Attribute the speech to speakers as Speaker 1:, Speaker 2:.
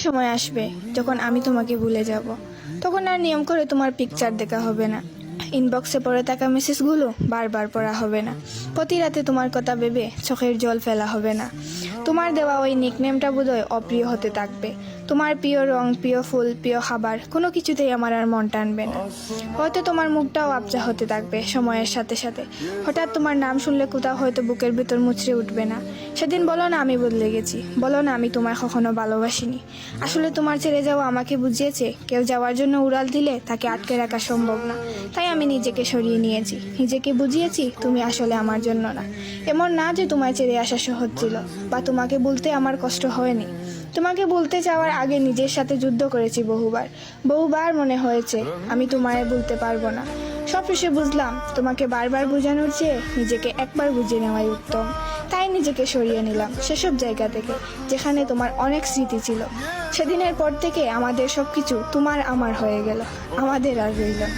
Speaker 1: সময় আসবে যখন আমি তোমাকে ভুলে যাব, তখন আর নিয়ম করে তোমার পিকচার দেখা হবে না, ইনবক্সে পড়ে থাকা মেসেজগুলো বারবার পড়া হবে না, প্রতি রাতে তোমার কথা ভেবে চোখের জল ফেলা হবে না। তোমার দেওয়া ওই নিকনেমটা বোধহয় অপ্রিয় হতে থাকবে। তোমার প্রিয় রং, প্রিয় ফুল, প্রিয় খাবার কোনো কিছুতেই আমার আর মন টানবে না। হয়তো তোমার মুখটাও আবজা হতে থাকবে সময়ের সাথে সাথে। হঠাৎ তোমার নাম শুনলে কোথাও হয়তো বুকের ভিতর মুচড়ে উঠবে না। সেদিন বলো না আমি বদলে গেছি, বলো না আমি তোমায় কখনো ভালোবাসিনি। আসলে তোমার ছেড়ে যাওয়া আমাকে বুঝিয়েছে কেউ যাওয়ার জন্য উড়াল দিলে তাকে আটকে রাখা সম্ভব না। তাই আমি নিজেকে সরিয়ে নিয়েছি, নিজেকে বুঝিয়েছি তুমি আসলে আমার জন্য না। এমন না যে তোমায় ছেড়ে আসা সহজ ছিল বা তোমাকে বলতে আমার কষ্ট হয়নি। তোমাকে বলতে যাওয়ার আগে নিজের সাথে যুদ্ধ করেছি বহুবার। বহুবার মনে হয়েছে আমি তোমায় বলতে পারবো না। সব শেষে বুঝলাম তোমাকে বারবার বোঝানোর চেয়ে নিজেকে একবার বুঝিয়ে নেওয়াই উত্তম। তাই নিজেকে সরিয়ে নিলাম সেসব জায়গা থেকে যেখানে তোমার অনেক স্মৃতি ছিল। সেদিনের পর থেকে আমাদের সবকিছু তোমার আমার হয়ে গেল, আমাদের আর রইল না।